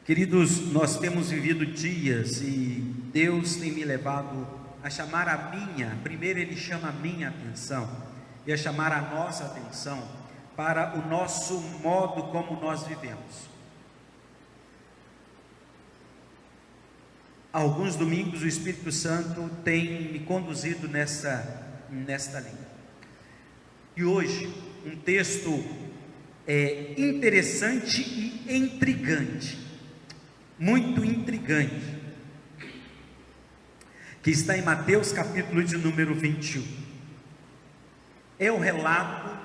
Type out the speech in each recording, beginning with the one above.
Queridos, nós temos vivido dias e Deus tem me levado a chamar primeiro Ele chama a minha atenção e a chamar a nossa atenção para o nosso modo como nós vivemos. Há alguns domingos o Espírito Santo tem me conduzido nesta linha. E hoje, um texto interessante e intrigante, muito intrigante, que está em Mateus capítulo de número 21. É o relato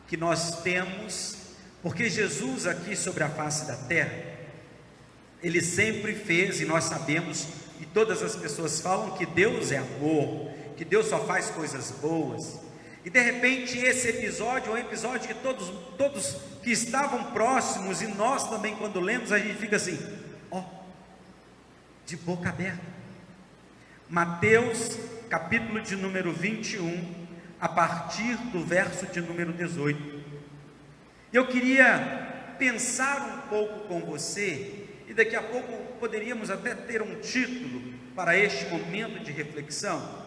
que nós temos, porque Jesus aqui sobre a face da terra, Ele sempre fez, e nós sabemos, e todas as pessoas falam que Deus é amor, que Deus só faz coisas boas, e de repente esse episódio é um episódio que todos que estavam próximos, e nós também quando lemos, a gente fica assim, de boca aberta. Mateus capítulo de número 21, a partir do verso de número 18, eu queria pensar um pouco com você, e daqui a pouco poderíamos até ter um título para este momento de reflexão.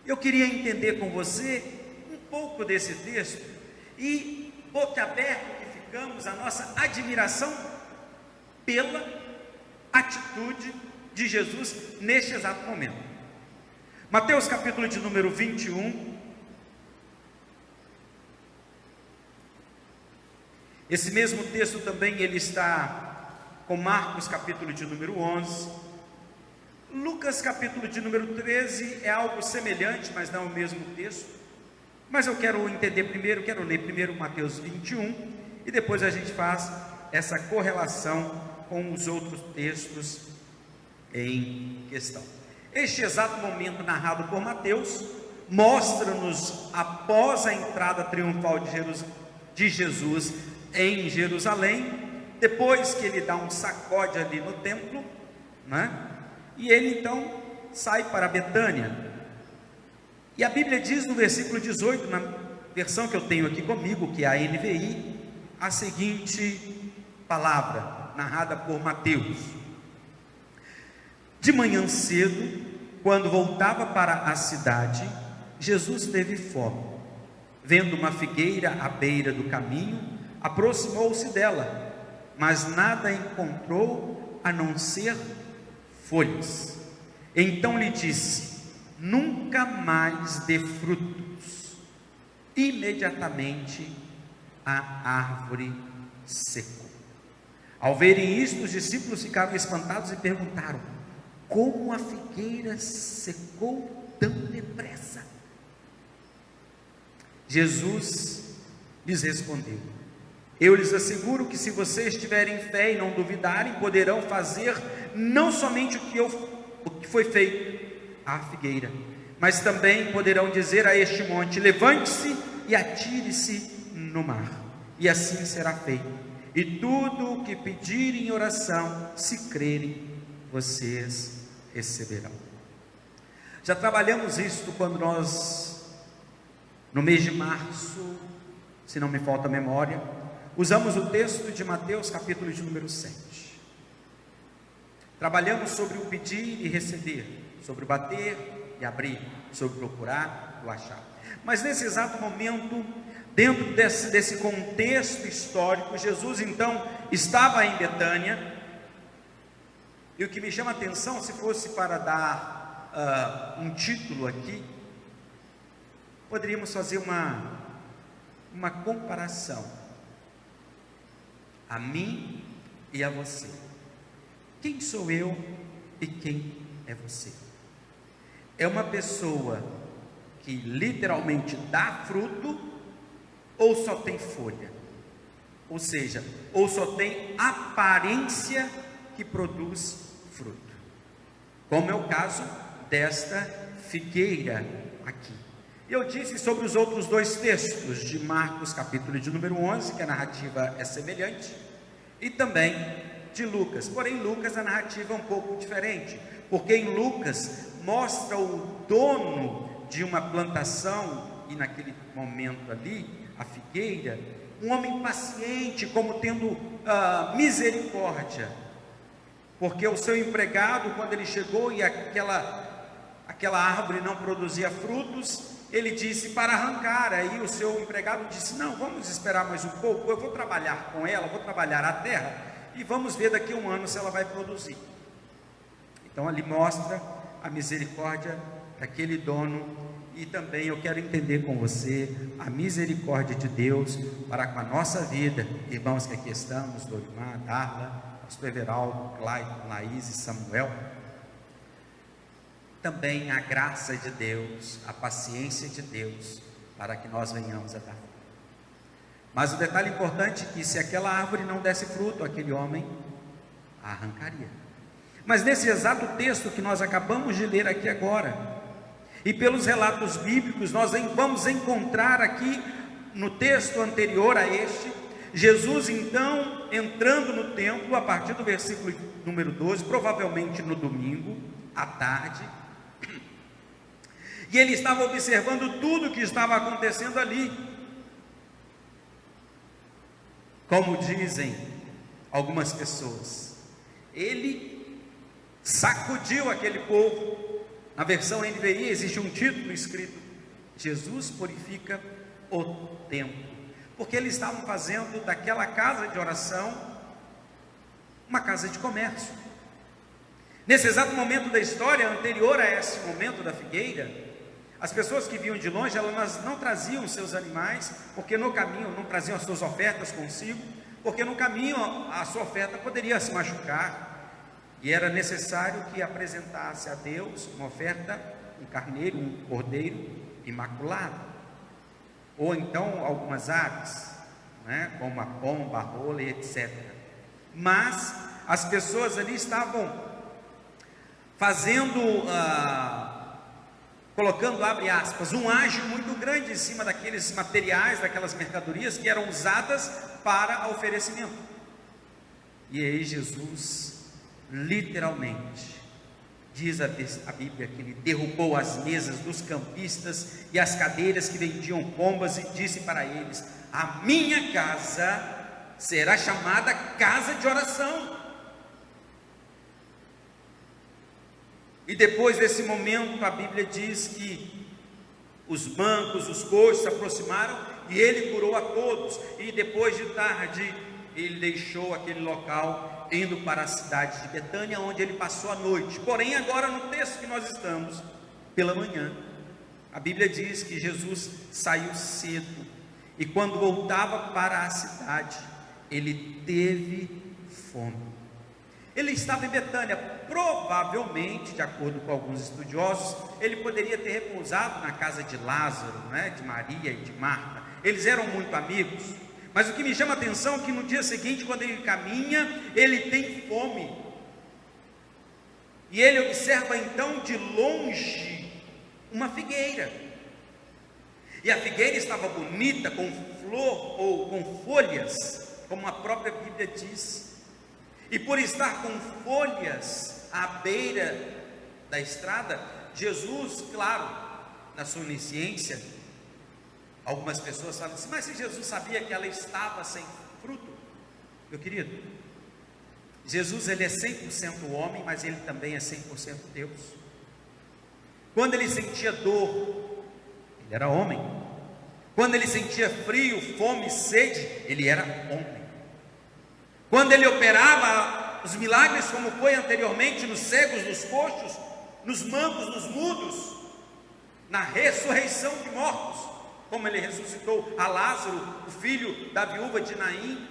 Eu queria entender com você um pouco desse texto, e boca aberta que ficamos, a nossa admiração pela atitude de Jesus neste exato momento. Mateus capítulo de número 21, esse mesmo texto também ele está com Marcos capítulo de número 11, Lucas capítulo de número 13, é algo semelhante, mas não o mesmo texto, mas eu quero entender primeiro, quero ler primeiro Mateus 21, e depois a gente faz essa correlação com os outros textos em questão. Este exato momento narrado por Mateus, mostra-nos após a entrada triunfal de Jesus em Jerusalém, depois que ele dá um sacode ali no templo, né? E ele então sai para Betânia, e a Bíblia diz no versículo 18, na versão que eu tenho aqui comigo, que é a NVI, a seguinte palavra, narrada por Mateus: de manhã cedo, quando voltava para a cidade, Jesus teve fome. Vendo uma figueira à beira do caminho, aproximou-se dela, mas nada encontrou a não ser folhas. Então lhe disse: nunca mais dê frutos. Imediatamente a árvore secou. Ao verem isto, os discípulos ficaram espantados e perguntaram: como a figueira secou tão depressa? Jesus lhes respondeu: eu lhes asseguro que se vocês tiverem fé e não duvidarem, poderão fazer não somente o que foi feito à figueira, mas também poderão dizer a este monte: levante-se e atire-se no mar, e assim será feito. E tudo o que pedirem em oração, se crerem, vocês receberão. Já trabalhamos isto quando nós, no mês de março, se não me falta a memória, usamos o texto de Mateus capítulo de número 7. Trabalhamos sobre o pedir e receber, sobre o bater e abrir, sobre procurar e achar. Mas nesse exato momento, dentro desse contexto histórico, Jesus então estava em Betânia, e o que me chama a atenção, se fosse para dar um título aqui, poderíamos fazer uma comparação a mim e a você. Quem sou eu e quem é você? É uma pessoa que literalmente dá fruto, ou só tem folha? Ou seja, ou só tem aparência que produz fruto, como é o caso desta figueira aqui. Eu disse sobre os outros dois textos de Marcos capítulo de número 11, que a narrativa é semelhante, e também de Lucas, porém Lucas a narrativa é um pouco diferente, porque em Lucas mostra o dono de uma plantação, e naquele momento ali, a figueira, um homem paciente, como tendo misericórdia, porque o seu empregado, quando ele chegou e aquela árvore não produzia frutos, ele disse para arrancar. Aí o seu empregado disse: não, vamos esperar mais um pouco, eu vou trabalhar com ela, vou trabalhar a terra, e vamos ver daqui a um ano se ela vai produzir. Então ali mostra a misericórdia daquele dono. E também eu quero entender com você a misericórdia de Deus para com a nossa vida, irmãos que aqui estamos, Dorimar, Darla, pastor Everaldo, Clayton, Laís e Samuel. Também a graça de Deus, a paciência de Deus, para que nós venhamos a dar. Mas o detalhe importante é que se aquela árvore não desse fruto, aquele homem a arrancaria. Mas nesse exato texto que nós acabamos de ler aqui agora, e pelos relatos bíblicos, nós vamos encontrar aqui no texto anterior a este, Jesus então entrando no templo, a partir do versículo número 12, provavelmente no domingo, à tarde, e ele estava observando tudo o que estava acontecendo ali. Como dizem algumas pessoas, ele sacudiu aquele povo. Na versão NVI existe um título escrito: Jesus purifica o templo, porque eles estavam fazendo daquela casa de oração uma casa de comércio. Nesse exato momento da história, anterior a esse momento da figueira, as pessoas que vinham de longe, elas não traziam seus animais, porque no caminho não traziam as suas ofertas consigo, porque no caminho a sua oferta poderia se machucar. E era necessário que apresentasse a Deus uma oferta, um carneiro, um cordeiro imaculado, ou então algumas aves, né, como a pomba, a rola, etc. Mas as pessoas ali estavam fazendo, colocando, abre aspas, um ágio muito grande em cima daqueles materiais, daquelas mercadorias que eram usadas para oferecimento. E aí Jesus, literalmente, diz a Bíblia que ele derrubou as mesas dos campistas e as cadeiras que vendiam pombas e disse para eles: a minha casa será chamada casa de oração. E depois desse momento, a Bíblia diz que os mancos, os coxos se aproximaram e ele curou a todos. E depois de tarde, ele deixou aquele local, indo para a cidade de Betânia, onde ele passou a noite. Porém, agora no texto que nós estamos, pela manhã, a Bíblia diz que Jesus saiu cedo, e quando voltava para a cidade, ele teve fome. Ele estava em Betânia, provavelmente, de acordo com alguns estudiosos, ele poderia ter repousado na casa de Lázaro, né, de Maria e de Marta. Eles eram muito amigos. Mas o que me chama a atenção é que no dia seguinte, quando ele caminha, ele tem fome. E ele observa então de longe uma figueira. E a figueira estava bonita, com flor ou com folhas, como a própria Bíblia diz. E por estar com folhas à beira da estrada, Jesus, claro, na sua onisciência, algumas pessoas falam assim: mas se Jesus sabia que ela estava sem fruto? Meu querido, Jesus, ele é 100% homem, mas ele também é 100% Deus. Quando ele sentia dor, ele era homem. Quando ele sentia frio, fome, sede, ele era homem. Quando ele operava os milagres, como foi anteriormente, nos cegos, nos coxos, nos mancos, nos mudos, na ressurreição de mortos, como ele ressuscitou a Lázaro, o filho da viúva de Naim,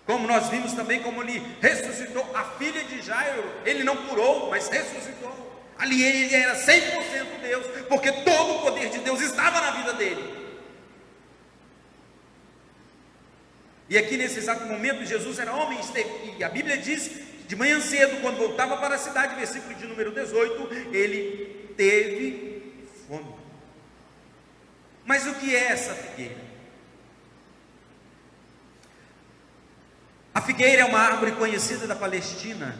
como nós vimos também como ele ressuscitou a filha de Jairo. Ele não curou, mas ressuscitou. Ali ele era 100% Deus, porque todo o poder de Deus estava na vida dele. E aqui nesse exato momento, Jesus era homem, e a Bíblia diz que de manhã cedo, quando voltava para a cidade, versículo de número 18, ele teve fome. Mas o que é essa figueira? A figueira é uma árvore conhecida da Palestina,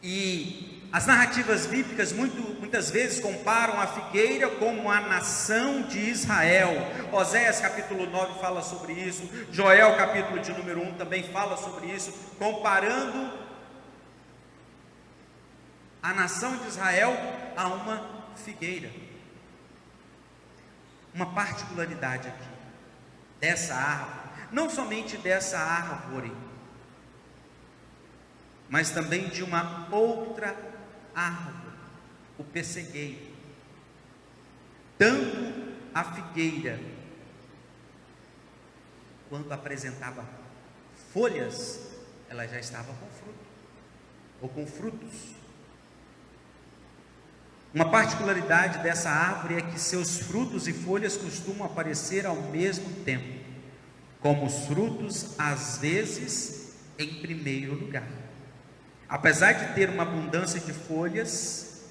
e as narrativas bíblicas muitas vezes comparam a figueira como a nação de Israel. Oséias capítulo 9 fala sobre isso, Joel capítulo de número 1 também fala sobre isso, comparando a nação de Israel a uma figueira. Uma particularidade aqui dessa árvore, não somente dessa árvore, mas também de uma outra árvore, o pessegueiro. Tanto a figueira, quando apresentava folhas, ela já estava com fruto, ou com frutos. Uma particularidade dessa árvore é que seus frutos e folhas costumam aparecer ao mesmo tempo, como os frutos, às vezes, em primeiro lugar. Apesar de ter uma abundância de folhas,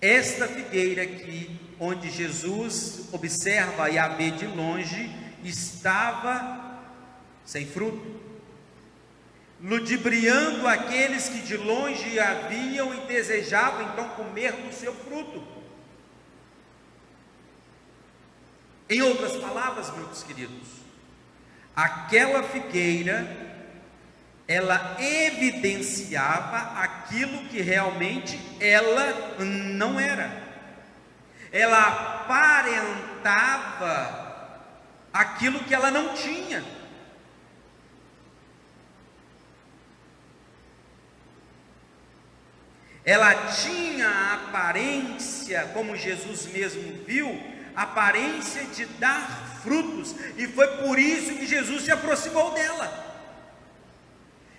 esta figueira aqui, onde Jesus observa e a vê de longe, estava sem fruto, ludibriando aqueles que de longe a viam e desejavam então comer do seu fruto. Em outras palavras, meus queridos, aquela figueira, ela evidenciava aquilo que realmente ela não era. Ela aparentava aquilo que ela não tinha. Ela tinha a aparência, como Jesus mesmo viu, aparência de dar frutos, e foi por isso que Jesus se aproximou dela.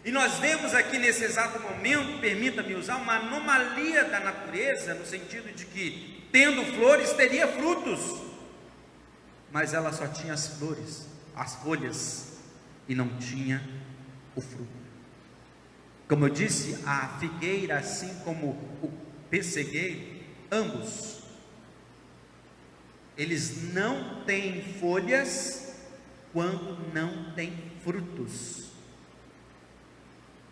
E nós vemos aqui nesse exato momento, permita-me usar, uma anomalia da natureza, no sentido de que, tendo flores, teria frutos, mas ela só tinha as flores, as folhas, e não tinha o fruto. Como eu disse, a figueira, assim como o pessegueiro, ambos, eles não têm folhas quando não têm frutos.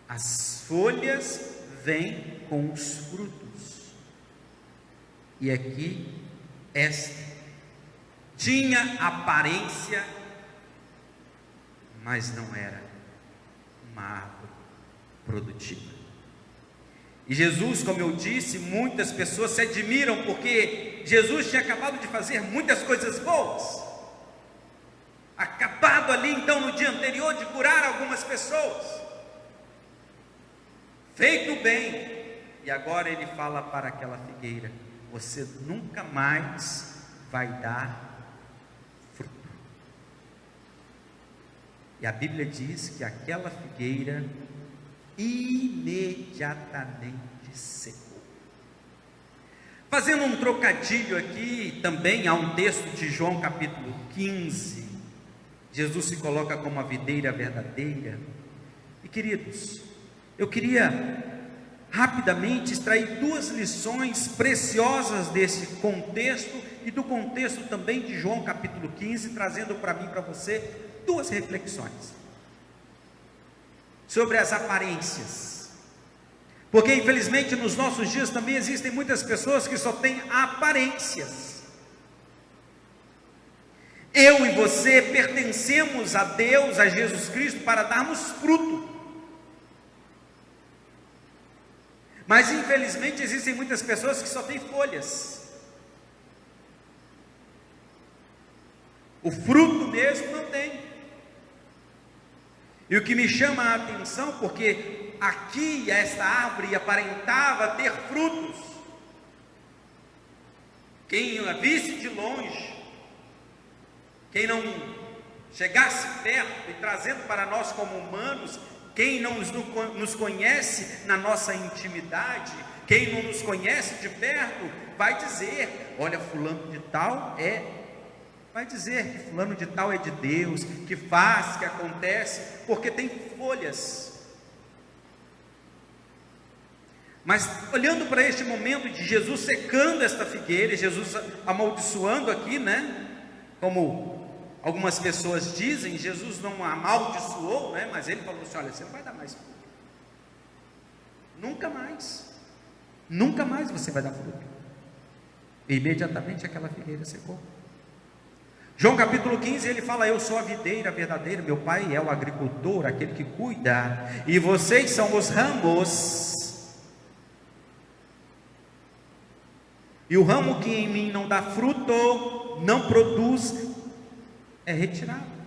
As folhas vêm com os frutos. E aqui, esta tinha aparência, mas não era uma árvore produtiva. E Jesus, como eu disse, muitas pessoas se admiram porque Jesus tinha acabado de fazer muitas coisas boas, acabado ali então no dia anterior de curar algumas pessoas, feito bem, e agora ele fala para aquela figueira: você nunca mais vai dar fruto. E a Bíblia diz que aquela figueira imediatamente secou. Fazendo um trocadilho aqui, também há um texto de João capítulo 15, Jesus se coloca como a videira verdadeira. E queridos, eu queria rapidamente extrair duas lições preciosas desse contexto e do contexto também de João capítulo 15, trazendo para mim e para você duas reflexões sobre as aparências, porque infelizmente nos nossos dias também existem muitas pessoas que só têm aparências. Eu e você pertencemos a Deus, a Jesus Cristo, para darmos fruto, mas infelizmente existem muitas pessoas que só têm folhas, o fruto mesmo não tem. E o que me chama a atenção, porque aqui esta árvore aparentava ter frutos, quem a visse de longe, quem não chegasse perto e trazendo para nós como humanos, quem não nos conhece na nossa intimidade, quem não nos conhece de perto, vai dizer: olha, fulano de tal vai dizer que fulano de tal é de Deus, que faz, que acontece, porque tem folhas. Mas olhando para este momento de Jesus secando esta figueira, Jesus amaldiçoando aqui, né? Como algumas pessoas dizem, Jesus não amaldiçoou, né? Mas ele falou assim: olha, você não vai dar mais fruto, nunca mais. nunca mais você vai dar fruto. E imediatamente aquela figueira secou. João capítulo 15, ele fala: eu sou a videira verdadeira, meu pai é o agricultor, aquele que cuida, e vocês são os ramos. E o ramo que em mim não dá fruto, não produz, é retirado.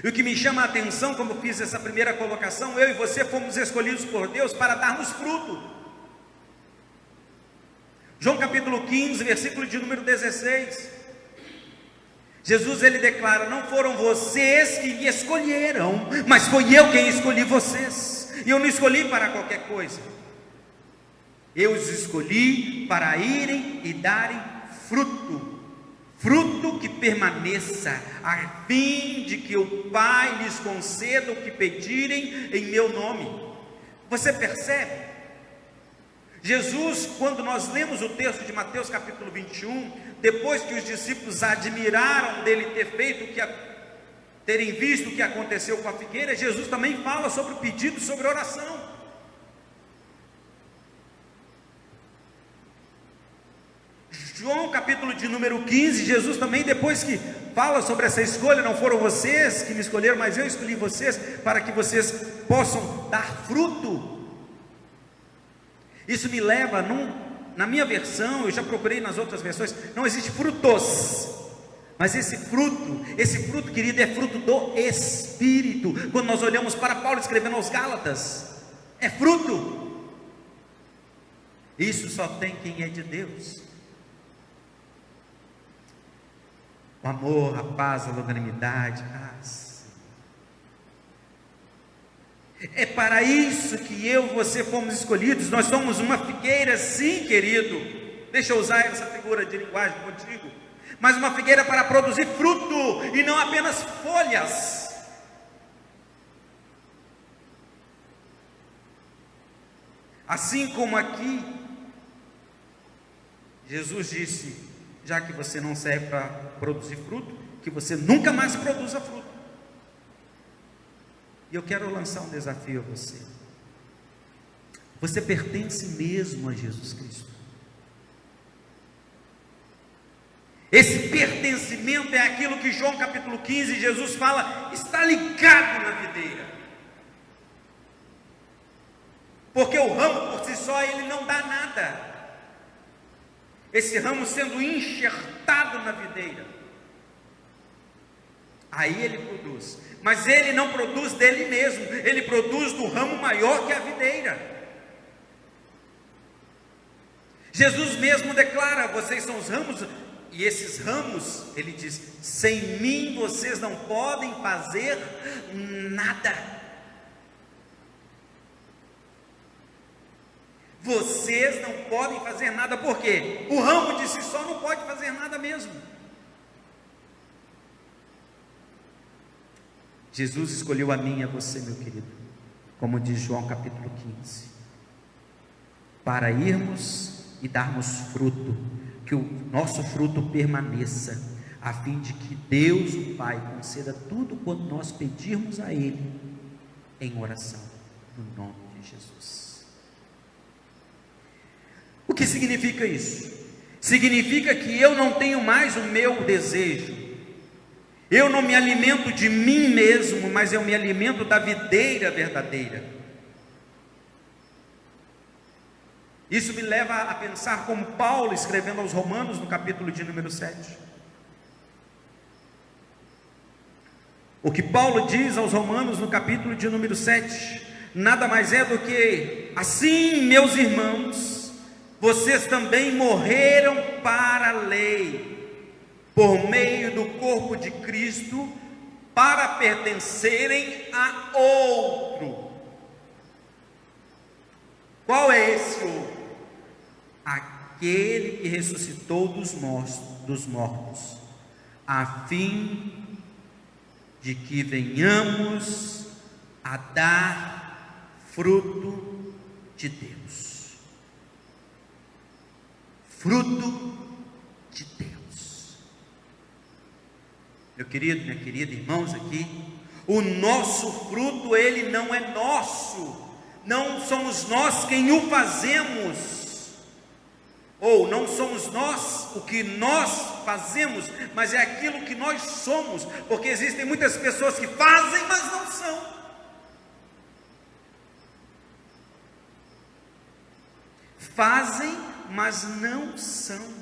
E o que me chama a atenção, como eu fiz essa primeira colocação, eu e você fomos escolhidos por Deus para darmos fruto. João capítulo 15, versículo de número 16. Jesus, ele declara: não foram vocês que me escolheram, mas foi eu quem escolhi vocês. E eu não escolhi para qualquer coisa. Eu os escolhi para irem e darem fruto. Fruto que permaneça, a fim de que o Pai lhes conceda o que pedirem em meu nome. Você percebe? Jesus, quando nós lemos o texto de Mateus capítulo 21, depois que os discípulos admiraram dele terem visto o que aconteceu com a figueira, Jesus também fala sobre o pedido, sobre oração. João capítulo de número 15, Jesus também, depois que fala sobre essa escolha: não foram vocês que me escolheram, mas eu escolhi vocês para que vocês possam dar fruto. Isso me leva, na minha versão, eu já procurei nas outras versões, não existe frutos, mas esse fruto, querido, é fruto do Espírito. Quando nós olhamos para Paulo escrevendo aos Gálatas, é fruto. Isso só tem quem é de Deus. O amor, a paz, a longanimidade, é para isso que eu e você fomos escolhidos. Nós somos uma figueira, sim, querido. Deixa eu usar essa figura de linguagem contigo. Mas uma figueira para produzir fruto e não apenas folhas. Assim como aqui, Jesus disse: já que você não serve para produzir fruto, que você nunca mais produza fruto. E eu quero lançar um desafio a você. Você pertence mesmo a Jesus Cristo? Esse pertencimento é aquilo que João capítulo 15, Jesus fala: está ligado na videira. Porque o ramo por si só, ele não dá nada. Esse ramo sendo enxertado na videira, aí ele produz. Mas ele não produz dele mesmo, ele produz do ramo maior que a videira. Jesus mesmo declara: vocês são os ramos, e esses ramos, ele diz: sem mim vocês não podem fazer nada. Vocês não podem fazer nada, por quê? O ramo de si só não pode fazer nada mesmo. Jesus escolheu a mim e a você, meu querido, como diz João capítulo 15, para irmos e darmos fruto, que o nosso fruto permaneça, a fim de que Deus, o Pai, conceda tudo quanto nós pedirmos a Ele em oração, no nome de Jesus. O que significa isso? Significa que eu não tenho mais o meu desejo, eu não me alimento de mim mesmo, mas eu me alimento da videira verdadeira. Isso me leva a pensar como Paulo, escrevendo aos Romanos, no capítulo de número 7. O que Paulo diz aos Romanos, no capítulo de número 7, nada mais é do que: assim, meus irmãos, vocês também morreram para a lei, por meio do corpo de Cristo, para pertencerem a outro. Qual é esse outro? Aquele que ressuscitou dos mortos, a fim de que venhamos a dar fruto de Deus. Fruto de Deus. Meu querido, minha querida, irmãos aqui, o nosso fruto, ele não é nosso, não somos nós quem o fazemos, ou não somos nós o que nós fazemos, mas é aquilo que nós somos, porque existem muitas pessoas que fazem, mas não são. Fazem, mas não são.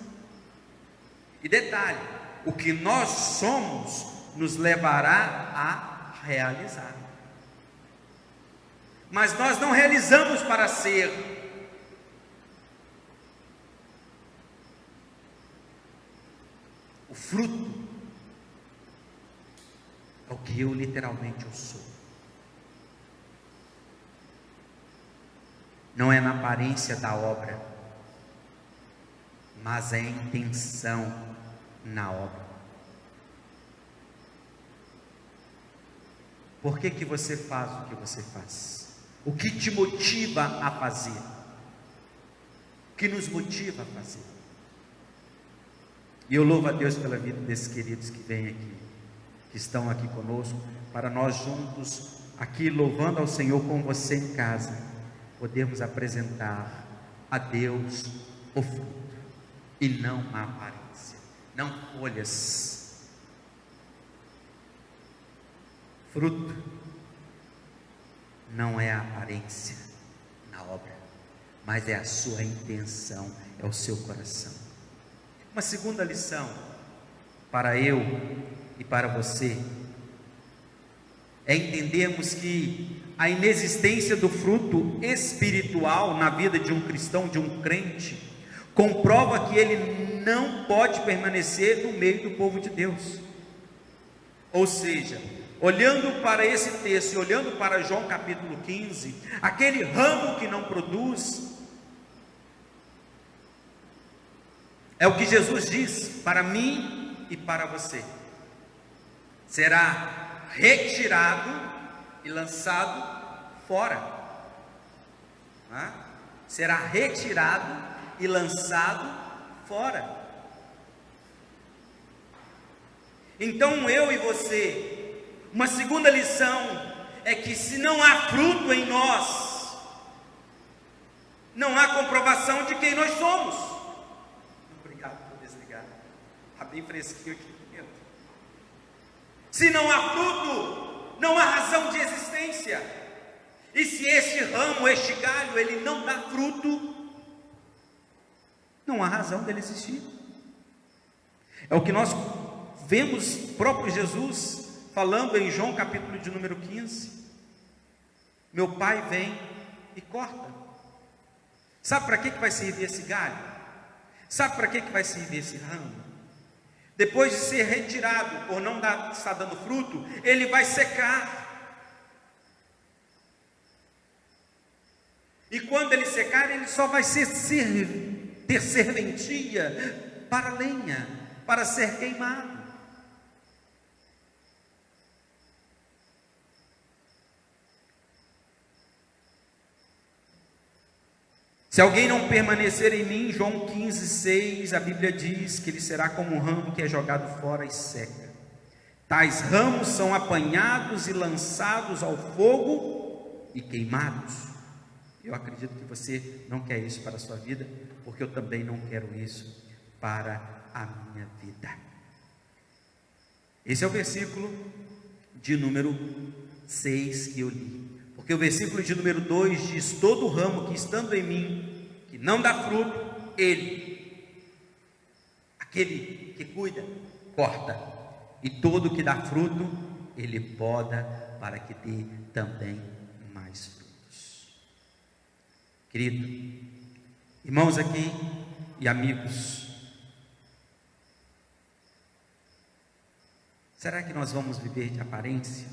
E detalhe, o que nós somos nos levará a realizar. Mas nós não realizamos para ser. O fruto é o que eu literalmente eu sou. Não é na aparência da obra, mas é a intenção na obra. Por que que você faz o que você faz? O que te motiva a fazer? O que nos motiva a fazer? E eu louvo a Deus pela vida desses queridos que vêm aqui, que estão aqui conosco, para nós juntos, aqui louvando ao Senhor com você em casa, podermos apresentar a Deus o fruto, e não a aparência, não folhas. Fruto não é a aparência na obra, mas é a sua intenção, é o seu coração. Uma segunda lição para eu e para você é entendermos que a inexistência do fruto espiritual na vida de um cristão, de um crente, comprova que ele não pode permanecer no meio do povo de Deus. Ou seja, olhando para esse texto e olhando para João capítulo 15, aquele ramo que não produz, é o que Jesus diz para mim e para você: será retirado e lançado fora. Será retirado e lançado fora. Então eu e você, uma segunda lição é que se não há fruto em nós, não há comprovação de quem nós somos. Obrigado por desligar, está bem fresquinho aqui dentro. Se não há fruto, não há razão de existência. E se este ramo, este galho, ele não dá fruto, não há razão dele existir. É o que nós vemos próprio Jesus falando em João capítulo de número 15. Meu pai vem e corta. Sabe para que vai servir esse galho? Sabe para que vai servir esse ramo? Depois de ser retirado por não estar dando fruto, ele vai secar. E quando ele secar, ele só vai ter serventia para lenha, para ser queimado. Se alguém não permanecer em mim, João 15:6, a Bíblia diz que ele será como um ramo que é jogado fora e seca. Tais ramos são apanhados e lançados ao fogo e queimados. Eu acredito que você não quer isso para a sua vida, porque eu também não quero isso para a minha vida. Esse é o versículo de número 6 que eu li. Porque o versículo de número 2 diz: todo ramo que estando em mim, que não dá fruto, aquele que cuida, corta, e todo que dá fruto, ele poda, para que dê também mais frutos. Querido, irmãos aqui e amigos, será que nós vamos viver de aparência?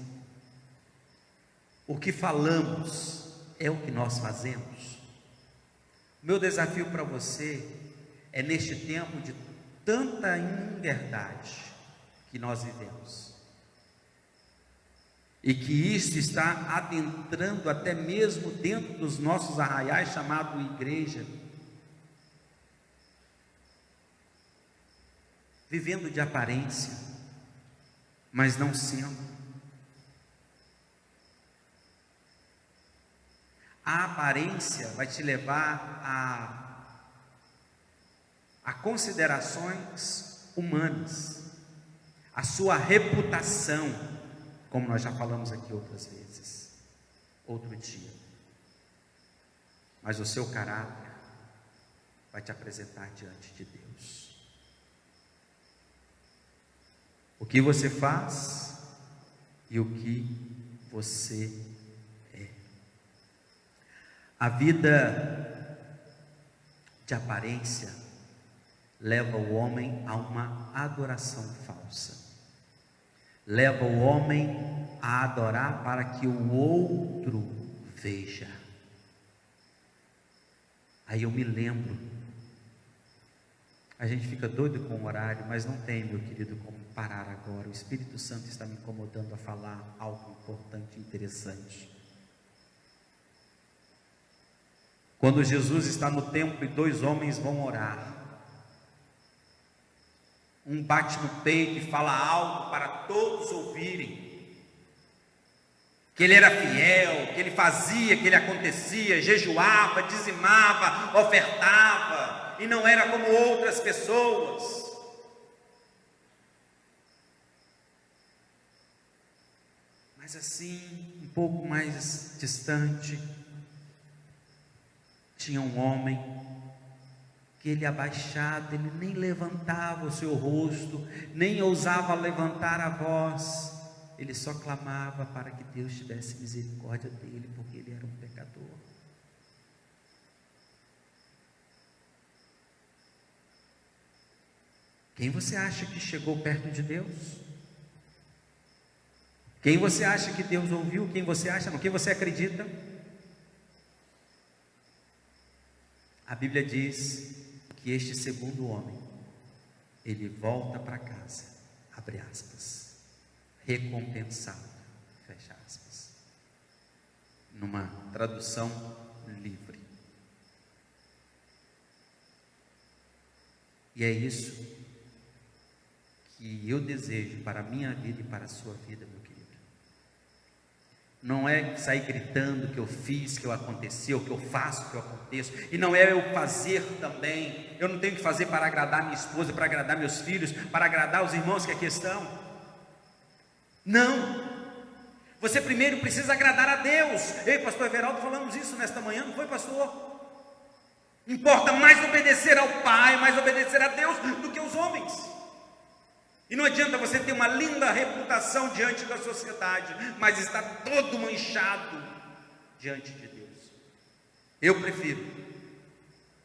O que falamos é o que nós fazemos? O meu desafio para você é, neste tempo de tanta inverdade que nós vivemos, e que isso está adentrando até mesmo dentro dos nossos arraiais, chamado igreja, vivendo de aparência, mas não sendo. A aparência vai te levar a considerações humanas, a sua reputação, como nós já falamos aqui outras vezes, outro dia. Mas o seu caráter vai te apresentar diante de Deus. O que você faz e o que você é. A vida de aparência leva o homem a uma adoração falsa. Leva o homem a adorar para que o outro veja. Aí eu me lembro, a gente fica doido com o horário, mas não tem, meu querido, como parar agora. O Espírito Santo está me incomodando a falar algo importante e interessante. Quando Jesus está no templo e dois homens vão orar, um bate no peito e fala algo para todos ouvirem, que ele era fiel, que ele fazia, que ele acontecia, jejuava, dizimava, ofertava, e não era como outras pessoas. Mas assim, um pouco mais distante, tinha um homem que ele abaixado, ele nem levantava o seu rosto, nem ousava levantar a voz, ele só clamava para que Deus tivesse misericórdia dele, porque ele era um pecador. Quem você acha que chegou perto de Deus? Quem você acha que Deus ouviu? Quem você acha, no que você acredita? A Bíblia diz que este segundo homem, ele volta para casa, abre aspas, recompensado, fecha aspas, numa tradução livre. E é isso que eu desejo para a minha vida e para a sua vida, meu querido. Não é sair gritando que eu fiz, que eu aconteceu, que eu faço, que eu aconteço, e não é eu fazer também. Eu não tenho que fazer para agradar minha esposa, para agradar meus filhos, para agradar os irmãos que aqui estão. Não, você primeiro precisa agradar a Deus. Ei, pastor Everaldo, falamos isso nesta manhã, não foi, pastor? Importa mais obedecer ao Pai, mais obedecer a Deus do que os homens. E não adianta você ter uma linda reputação diante da sociedade, mas está todo manchado diante de Deus. Eu prefiro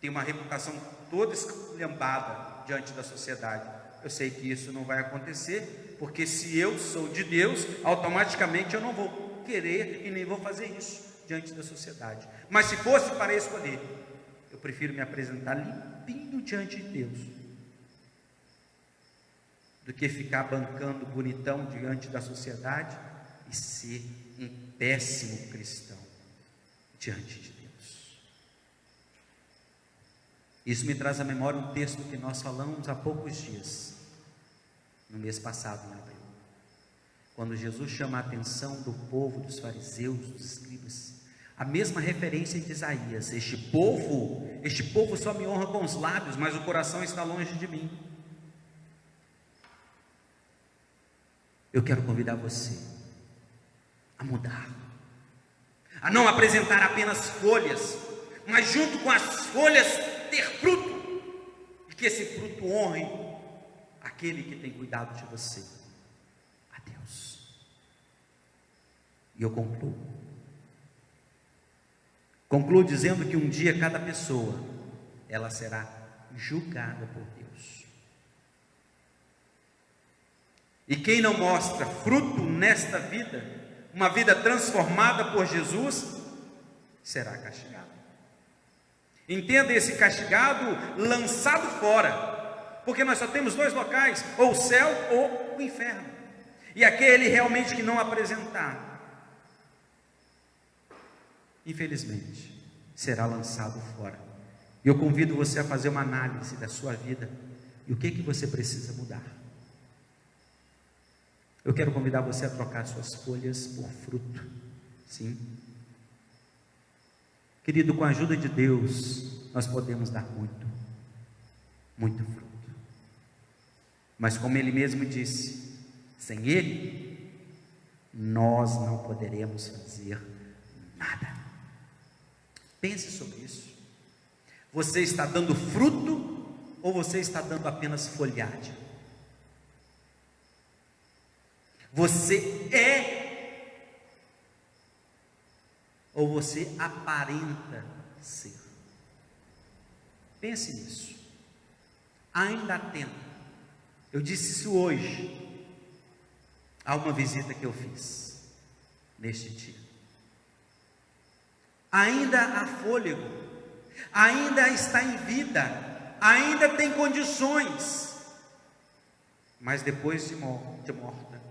ter uma reputação toda esculhambada diante da sociedade. Eu sei que isso não vai acontecer, porque se eu sou de Deus, automaticamente eu não vou querer e nem vou fazer isso diante da sociedade. Mas se fosse para escolher, eu prefiro me apresentar limpinho diante de Deus, do que ficar bancando bonitão diante da sociedade e ser um péssimo cristão diante de Deus. Isso me traz à memória um texto que nós falamos há poucos dias, no mês passado, em abril, quando Jesus chama a atenção do povo, dos fariseus, dos escribas, a mesma referência de Isaías: este povo só me honra com os lábios, mas o coração está longe de mim. Eu quero convidar você a mudar, a não apresentar apenas folhas, mas junto com as folhas ter fruto, e que esse fruto honre aquele que tem cuidado de você, a Deus. E eu concluo dizendo que um dia cada pessoa, ela será julgada por Deus. E quem não mostra fruto nesta vida, uma vida transformada por Jesus, será castigado. Entenda esse castigado lançado fora, porque nós só temos dois locais, ou o céu ou o inferno. E aquele realmente que não apresentar, infelizmente, será lançado fora. E eu convido você a fazer uma análise da sua vida e o que você precisa mudar. Eu quero convidar você a trocar suas folhas por fruto. Sim. Querido, com a ajuda de Deus, nós podemos dar muito, muito fruto. Mas como Ele mesmo disse, sem Ele, nós não poderemos fazer nada. Pense sobre isso. Você está dando fruto ou você está dando apenas folhagem? Você é ou você aparenta ser? Pense nisso. Ainda há tempo. Eu disse isso hoje, a uma visita que eu fiz neste dia. Ainda há fôlego, ainda está em vida, ainda tem condições, mas depois de morta,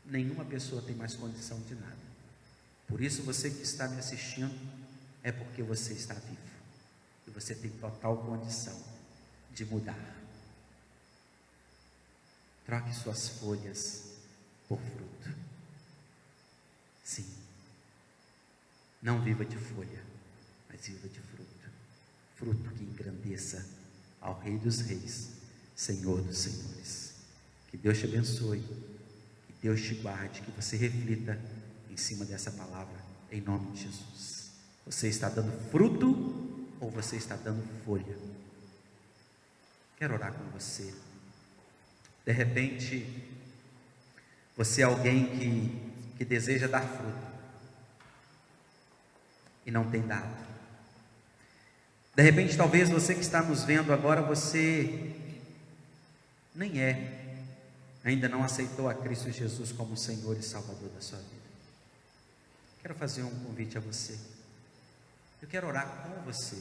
nenhuma pessoa tem mais condição de nada. Por isso, você que está me assistindo, é porque você está vivo, e você tem total condição de mudar. Troque suas folhas por fruto. Sim, não viva de folha, mas viva de fruto. Fruto que engrandeça ao Rei dos Reis, Senhor dos Senhores. Que Deus te abençoe, que Deus te guarde, que você reflita em cima dessa palavra, em nome de Jesus. Você está dando fruto ou você está dando folha? Quero orar com você. De repente, você é alguém que deseja dar fruto e não tem dado. De repente, talvez você que está nos vendo agora, você nem ainda não aceitou a Cristo Jesus como Senhor e Salvador da sua vida. Quero fazer um convite a você. Eu quero orar com você.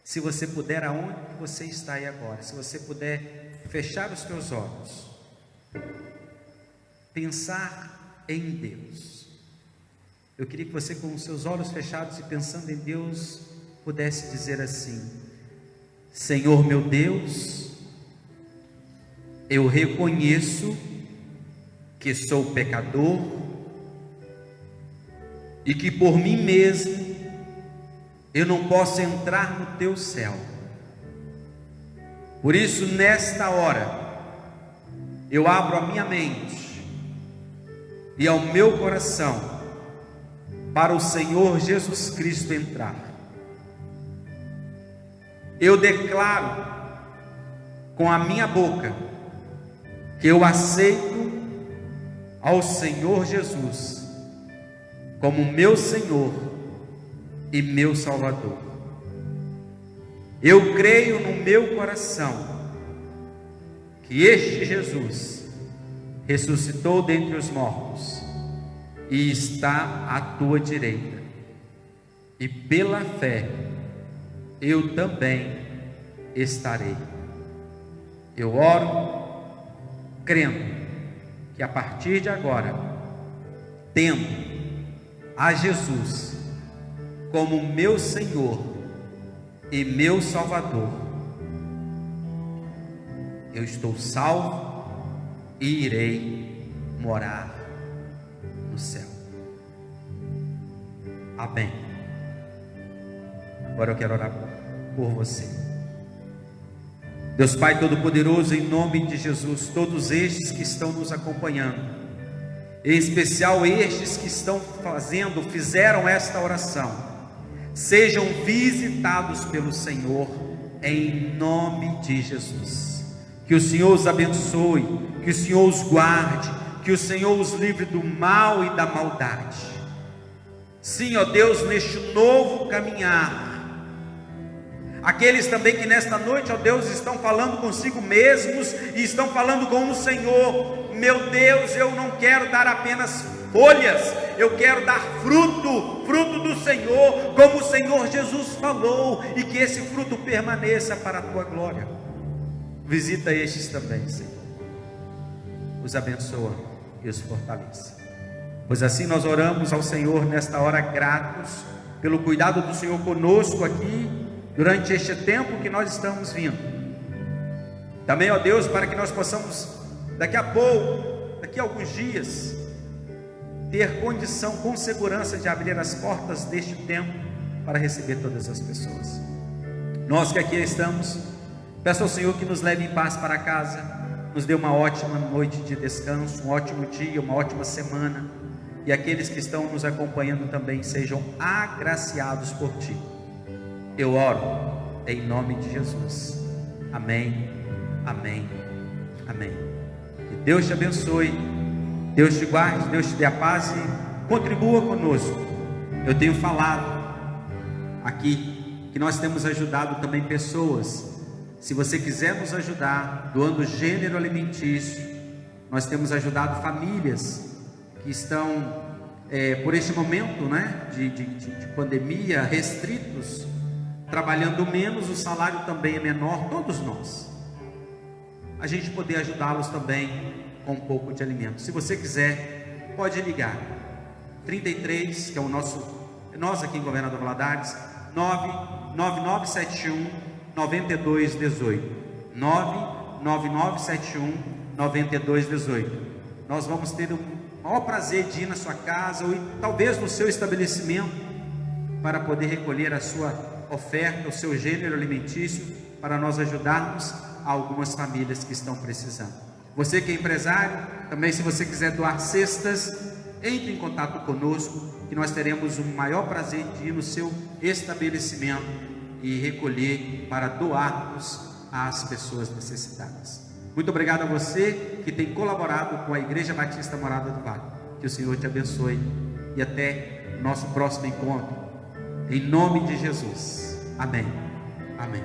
Se você puder, aonde você está aí agora, se você puder fechar os teus olhos, pensar em Deus. Eu queria que você, com os seus olhos fechados e pensando em Deus, pudesse dizer assim: Senhor meu Deus, eu reconheço que sou pecador e que por mim mesmo eu não posso entrar no teu céu. Por isso, nesta hora, eu abro a minha mente e ao meu coração para o Senhor Jesus Cristo entrar. Eu declaro com a minha boca que eu aceito ao Senhor Jesus como meu Senhor e meu Salvador. Eu creio no meu coração que este Jesus ressuscitou dentre os mortos e está à tua direita, e pela fé eu também estarei. Eu oro crendo que a partir de agora, tendo a Jesus como meu Senhor e meu Salvador, eu estou salvo e irei morar no céu. Amém. Agora eu quero orar por você. Deus Pai Todo-Poderoso, em nome de Jesus, todos estes que estão nos acompanhando, em especial estes que fizeram esta oração, sejam visitados pelo Senhor, em nome de Jesus. Que o Senhor os abençoe, que o Senhor os guarde, que o Senhor os livre do mal e da maldade. Sim, ó Deus, neste novo caminhar, aqueles também que nesta noite, ó Deus, estão falando consigo mesmos e estão falando com o Senhor: meu Deus, eu não quero dar apenas folhas, eu quero dar fruto do Senhor, como o Senhor Jesus falou, e que esse fruto permaneça para a tua glória. Visita estes também, Senhor, os abençoa e os fortaleça, pois assim nós oramos ao Senhor nesta hora, gratos pelo cuidado do Senhor conosco aqui, durante este tempo que nós estamos vindo. Também, ó Deus, para que nós possamos, daqui a alguns dias, ter condição com segurança de abrir as portas deste templo para receber todas as pessoas. Nós que aqui estamos, peço ao Senhor que nos leve em paz para casa, nos dê uma ótima noite de descanso, um ótimo dia, uma ótima semana, e aqueles que estão nos acompanhando também sejam agraciados por Ti. Eu oro em nome de Jesus. Amém, amém, amém. Que Deus te abençoe, Deus te guarde, Deus te dê a paz e contribua conosco. Eu tenho falado aqui que nós temos ajudado também pessoas. Se você quiser nos ajudar doando gênero alimentício, nós temos ajudado famílias que estão por este momento, né, de pandemia, restritos, trabalhando menos, o salário também é menor, todos nós. A gente poder ajudá-los também com um pouco de alimento. Se você quiser, pode ligar 33, que é o nós aqui em Governador Valadares, 99971 9218, 99971 9218. Nós vamos ter o maior prazer de ir na sua casa ou talvez no seu estabelecimento para poder recolher a sua oferta, o seu gênero alimentício, para nós ajudarmos algumas famílias que estão precisando. Você que é empresário, também, se você quiser doar cestas, entre em contato conosco, que nós teremos o maior prazer de ir no seu estabelecimento e recolher para doarmos às pessoas necessitadas. Muito obrigado a você que tem colaborado com a Igreja Batista Morada do Vale. Que o Senhor te abençoe e até o nosso próximo encontro. Em nome de Jesus. Amém. Amém.